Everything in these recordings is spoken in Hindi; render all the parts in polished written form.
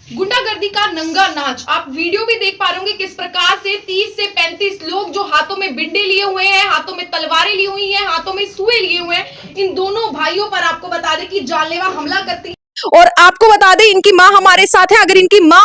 गुंडागर्दी का नंगा नाच। आप वीडियो भी देख पा रहे होंगे किस प्रकार से 30 से 35 लोग जो हाथों में बिंडे लिए हुए हैं, हाथों में तलवारें ली हुई हैं, हाथों में सुए लिए हुए हैं, इन दोनों भाइयों पर आपको बता दें कि जानलेवा हमला करती है। और आपको बता दें इनकी माँ हमारे साथ है, अगर इनकी माँ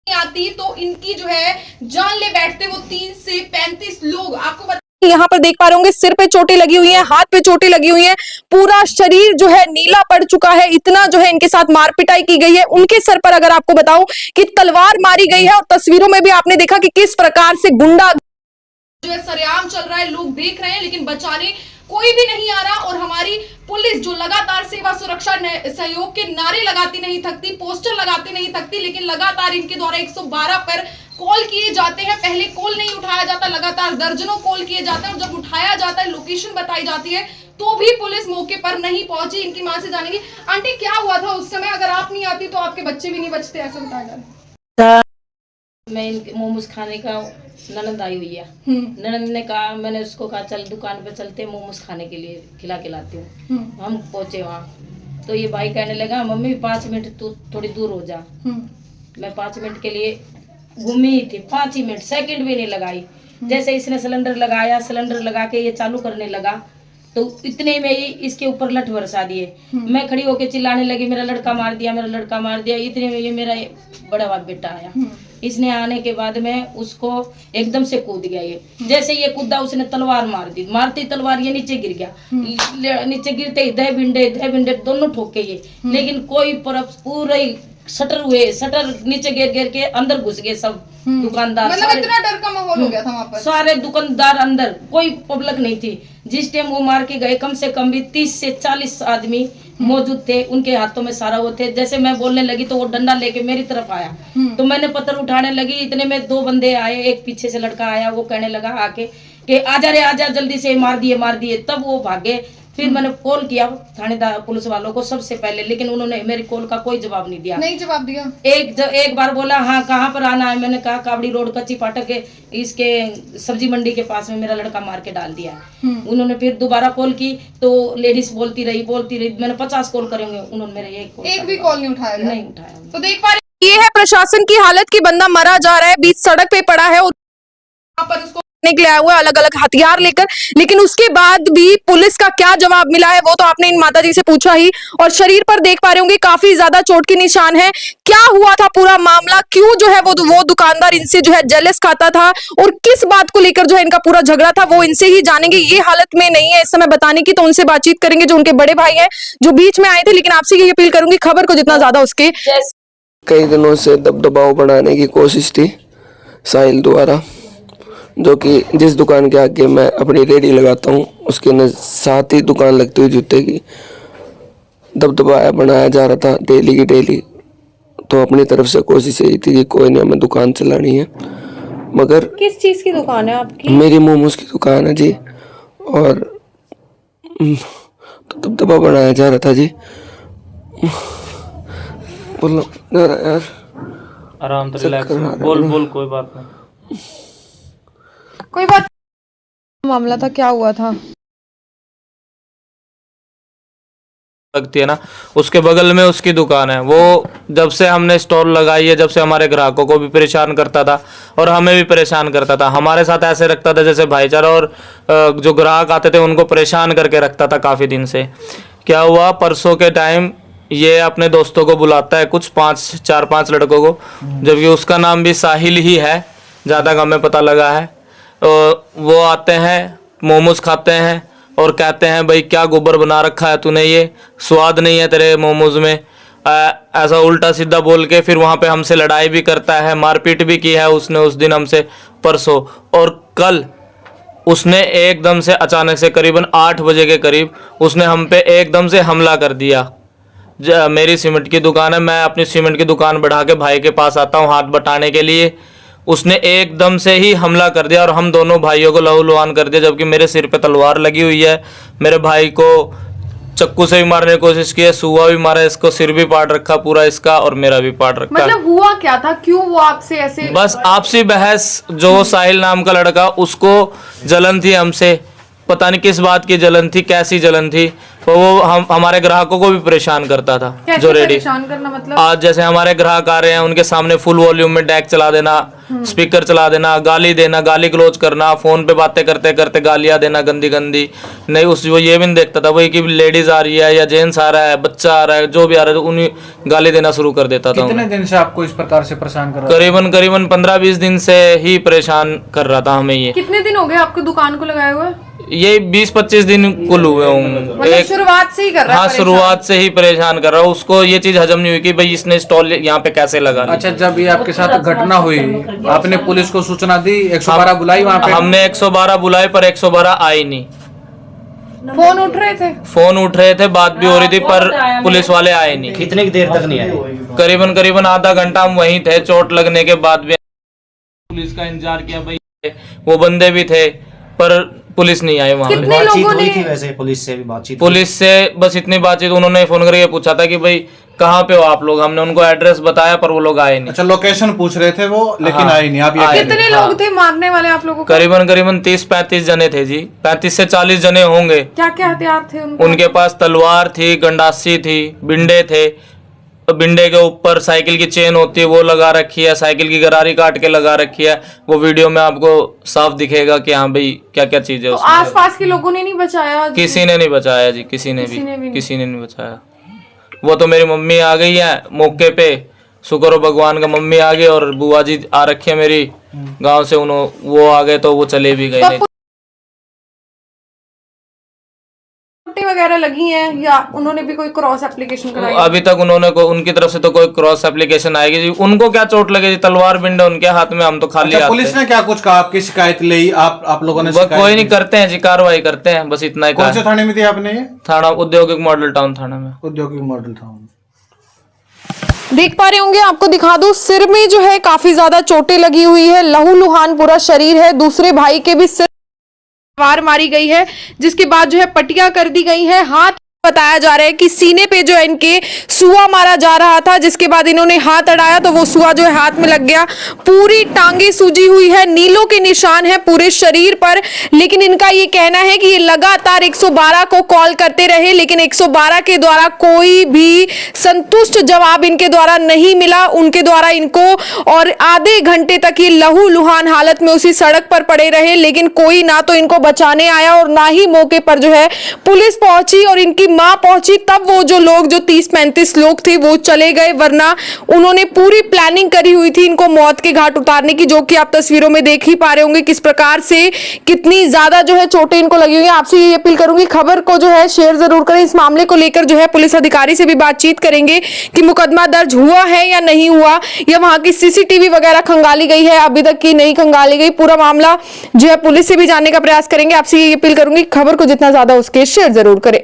आती तो इनकी जो है जान ले बैठते वो 30 से 35 लोग। आपको बता यहाँ पर देख पा रहे होंगे सिर पे चोटें लगी हुई हैं, हाथ पे चोटें लगी हुई हैं, पूरा शरीर जो है नीला पड़ चुका है, इतना जो है इनके साथ मार पिटाई की गई है। उनके सर पर अगर आपको बताऊं कि तलवार मारी गई है और तस्वीरों में भी आपने देखा कि किस प्रकार से गुंडा जो है सरेआम चल रहा है, लोग देख रहे हैं लेकिन बचाने कोई भी नहीं आ रहा। और हमारी पुलिस जो लगातार सेवा सुरक्षा सहयोग के नारे लगाती नहीं थकती, पोस्टर लगाती नहीं थकती, लेकिन लगातार इनके द्वारा 112 पर कॉल किए जाते हैं। पहले कॉल नहीं उठाया जाता, लगातार दर्जनों कॉल किए जाते हैं और जब उठाया जाता है, लोकेशन बताई जाती है तो भी पुलिस मौके पर नहीं पहुंची। इनकी मां से जानेंगे, आंटी क्या हुआ था उस समय? अगर आप नहीं आती तो आपके बच्चे भी नहीं बचते, ऐसा बताया जा रहा है। मैं इनके मोमोज खाने का ननद आई हुई है। ननद ने कहा, मैंने उसको कहा चल दुकान पे चलते मोमोज खाने के लिए खिलाती हूँ। हम पहुंचे वहाँ तो ये भाई कहने लगा मम्मी 5 मिनट तू थोड़ी दूर हो जा। मैं 5 मिनट के लिए घूमी ही थी, 5 ही मिनट सेकंड भी नहीं लगाई। जैसे इसने सिलेंडर लगाया, सिलेंडर लगा के ये चालू करने लगा तो इतने में ही इसके ऊपर लठ बरसा दिए। मैं खड़ी होके चिल्लाने लगी मेरा लड़का मार दिया, मेरा लड़का मार दिया। इतने में ये मेरा बड़ा बाप बेटा आया। इसने आने के बाद में उसको एकदम से कूद गया। ये जैसे ये कूदा उसने तलवार मार दी, मारती तलवार ये नीचे गिर गया। नीचे गिरते ही दह बिंडे दोनों ठोके ये, लेकिन कोई पूरे शटर नीचे गिर के अंदर घुस गए सब दुकानदार। मतलब इतना डर का माहौल हो गया था वहाँ पर, सारे दुकानदार अंदर, कोई पब्लिक नहीं थी। जिस टाइम वो मार के गए कम से कम भी 30 से 40 आदमी मौजूद थे, उनके हाथों में सारा वो थे। जैसे मैं बोलने लगी तो वो डंडा लेके मेरी तरफ आया तो मैंने पत्थर उठाने लगी। इतने में 2 बंदे आए, एक पीछे से लड़का आया, वो कहने लगा आके कि आजा रे आजा जल्दी से, मार दिए। तब वो भागे। फिर मैंने कॉल किया थानेदार पुलिस वालों को सबसे पहले, लेकिन उन्होंने मेरी कॉल का कोई जवाब नहीं दिया। नहीं जवाब दिया। एक बार बोला हाँ कहाँ पर आना है, मैंने कहा कावड़ी रोड कच्ची फाटक के इसके सब्जी मंडी के पास में मेरा लड़का मार के डाल दिया। उन्होंने फिर दोबारा कॉल की तो लेडीज बोलती रही। मैंने 50 कॉल करेंगे, उन्होंने मेरा एक भी कॉल नहीं उठाया। तो देख पा रहे ये है प्रशासन की हालत की बंदा मरा जा रहा है, बीच सड़क पे पड़ा है और पर उसको के लिए आया हुआ अलग अलग हथियार लेकर, लेकिन उसके बाद भी पुलिस का क्या जवाब मिला है वो तो आपने इन माताजी से पूछा ही। और शरीर पर देख पा रहे होंगे काफी ज्यादा चोट के निशान है। क्या हुआ था पूरा मामला, क्यों जो है वो दुकानदार इनसे जो है जेलस खाता था और किस बात को लेकर जो है इनका पूरा झगड़ा था, वो इनसे ही जानेंगे। ये हालत में नहीं है इस समय बताने की, तो उनसे बातचीत करेंगे जो उनके बड़े भाई है जो बीच में आए थे। लेकिन आपसे यही अपील करूंगी खबर को जितना ज्यादा उसके कई दिनों से दबदबाव बढ़ाने की कोशिश थी साहिल द्वारा, जो कि जिस दुकान के आगे मैं अपनी रेडी लगाता हूँ उसके साथ ही दुकान लगती हुई जूते की दबदबाया बनाया जा रहा था डेली की डेली। तो अपनी तरफ से कोशिश यही थी कि कोई नहीं, हमें दुकान चलानी है। मगर किस चीज की दुकान है आपकी? मेरी मोमोज की दुकान है जी, और तो दबदबा बनाया जा रहा था जी। बोलो यार, आराम से रिलैक्स बोल कोई बात नहीं। कोई बात मामला था, क्या हुआ था? लगती है ना, उसके बगल में उसकी दुकान है। वो जब से हमने स्टॉल लगाई है, जब से हमारे ग्राहकों को भी परेशान करता था और हमें भी परेशान करता था। हमारे साथ ऐसे रखता था जैसे भाईचारा, और जो ग्राहक आते थे उनको परेशान करके रखता था काफ़ी दिन से। क्या हुआ, परसों के टाइम ये अपने दोस्तों को बुलाता है, कुछ 4-5 लड़कों को, जबकि उसका नाम भी साहिल ही है, ज़्यादा हमें पता लगा है। वो आते हैं, मोमोज खाते हैं और कहते हैं भाई क्या गोबर बना रखा है तूने, ये स्वाद नहीं है तेरे मोमोज में, ऐसा उल्टा सीधा बोल के फिर वहाँ पे हमसे लड़ाई भी करता है, मारपीट भी की है उसने उस दिन हमसे, परसों। और कल उसने एकदम से अचानक से करीबन 8 बजे के करीब उसने हम पे एकदम से हमला कर दिया। मेरी सीमेंट की दुकान है, मैं अपनी सीमेंट की दुकान बढ़ा के भाई के पास आता हूँ हाथ बटाने के लिए। उसने एकदम से ही हमला कर दिया और हम दोनों भाइयों को लहूलुहान कर दिया, जबकि मेरे सिर पे तलवार लगी हुई है। मेरे भाई को चक्कू से भी मारने की कोशिश की है, सुआ भी मारा, इसको सिर भी पाट रखा पूरा इसका, और मेरा भी पाट रखा। मतलब हुआ क्या था, क्यों वो आपसे ऐसे? बस आपसी बहस, जो साहिल नाम का लड़का, उसको जलन थी हमसे पता नहीं किस बात की जलन थी, कैसी जलन थी, तो वो हमारे ग्राहकों को भी परेशान करता था। जो रेडी परेशान करना मतलब? आज जैसे हमारे ग्राहक आ रहे हैं, उनके सामने फुल वॉल्यूम में डेक चला देना, स्पीकर चला देना, गाली देना, गाली क्लोज करना, फोन पे बातें करते करते गालियां देना गंदी गंदी। नहीं उस वो ये भी नहीं देखता था भाई कि लेडीज आ रही है या जेंट्स आ रहा है, बच्चा आ रहा है, जो भी आ रहा है, तो उन्हें गाली देना शुरू कर देता था। कितने दिन से आपको इस प्रकार से परेशान कर रहा करीबन 15-20 दिन से ही परेशान कर रहा था हमें ये। कितने दिन हो गए आपको दुकान को लगाए हुए? ये 20-25 दिन कुल हुए होंगे। मतलब शुरुआत से ही कर रहा है? हाँ, शुरुआत से ही परेशान कर रहा हूँ। उसको ये चीज हजम नहीं हुई कि भाई इसने स्टॉल यहाँ पे कैसे लगा। अच्छा, जब ये आपके साथ घटना हुई आपने पुलिस को सूचना दी, 112 बुलाई वहाँ पे? हमने 112 बुलाए पर 112 आई नहीं। फोन उठ रहे थे? फोन उठ रहे थे, बात भी हो रही थी, पर पुलिस वाले आए नहीं। कितने की देर तक नहीं आए? करीबन आधा घंटा हम वहीं थे। चोट लगने के बाद भी पुलिस का इंतजार किया भाई, वो बंदे भी थे पर पुलिस नहीं आई वहाँ। कितने बातचीत लोगों हुई ने? थी वैसे पुलिस से भी बातचीत? पुलिस से बस इतनी बातचीत, उन्होंने फोन करके पूछा था कि भाई कहाँ पे हो आप लोग। हमने उनको एड्रेस बताया पर वो लोग आए नहीं। अच्छा, लोकेशन पूछ रहे थे वो, लेकिन हाँ, आए नहीं। आप ये आए कितने लोग थे मारने वाले आप लोगों को? करीबन 30-35 जने थे जी। 35 से 40 जने होंगे। क्या क्या हथियार थे उनके? उनके पास तलवार थी, गंडासी थी, बिंडे थे। तो बिंडे के ऊपर साइकिल की चेन होती है वो लगा रखी है, साइकिल की गरारी काट के लगा रखी है। वो वीडियो में आपको साफ दिखेगा कि हाँ भाई क्या क्या चीज है तो उसमें। आसपास के लोगों ने नहीं बचाया? किसी ने नहीं बचाया जी, किसी ने नहीं बचाया। वो तो मेरी मम्मी आ गई है मौके पे, शुक्र हो भगवान का, मम्मी आ गई और बुआ जी आ रखी है मेरी गांव से, वो आ गए तो वो चले भी गए। वगैरह लगी हैं या उन्होंने भी कोई क्रॉस एप्लीकेशन कराई? अभी तक उनकी तरफ से तो कोई क्रॉस एप्लीकेशन आएगी जी। उनको क्या चोट लगेगी, तलवार बिंडा उनके हाथ में, हम तो खाली। अच्छा, पुलिस ने क्या कुछ कहा? आपकी शिकायत ली? आप लोगों ने कोई नहीं करते हैं जी, कार्रवाई करते हैं, बस इतना ही। कौन से थाने में थे आपने ये? थाना औद्योगिक मॉडल टाउन थाना में। औद्योगिक मॉडल टाउन। देख पा रहे होंगे, आपको दिखा दूं, सिर में जो है काफी ज्यादा चोटें लगी हुई है, लहूलुहान पूरा शरीर है। दूसरे भाई के भी सिर वार मारी गई है, जिसके बाद जो है पट्टियां कर दी गई है। हाथ बताया जा रहा है कि सीने पे जो है इनके सुआ मारा जा रहा था, जिसके बाद इन्होंने हाथ अड़ाया तो वो सुआ जो है हाथ में लग गया। पूरी टांगे सूजी हुई है, नीलों के निशान है पूरे शरीर पर। लेकिन इनका ये कहना है कि ये लगातार 112 को कॉल करते रहे, लेकिन 112 के द्वारा कोई भी संतुष्ट जवाब इनके द्वारा नहीं मिला उनके द्वारा इनको, और आधे घंटे तक ये लहूलुहान हालत में उसी सड़क पर पड़े रहे। लेकिन कोई ना तो इनको बचाने आया और ना ही मौके पर जो है पुलिस पहुंची और इनकी मां पहुंची। तब वो जो लोग, जो 30-35 लोग थे, वो चले गए, वरना उन्होंने पूरी प्लानिंग करी हुई थी इनको मौत के घाट उतारने की, जो कि आप तस्वीरों में देख ही पा रहे होंगे किस प्रकार से कितनी ज्यादा जो है चोटें इनको लगी हुई है। आपसे ये अपील करूंगी, खबर को जो है शेयर जरूर करें। इस मामले को लेकर जो है पुलिस अधिकारी से भी बातचीत करेंगे कि मुकदमा दर्ज हुआ है या नहीं हुआ, या वहां की सीसीटीवी वगैरह खंगाली गई है अभी तक की नहीं खंगाली गई। पूरा मामला जो है पुलिस से भी जानने का प्रयास करेंगे। आपसे ये अपील करूंगी, खबर को जितना ज्यादा उसके शेयर जरूर करें।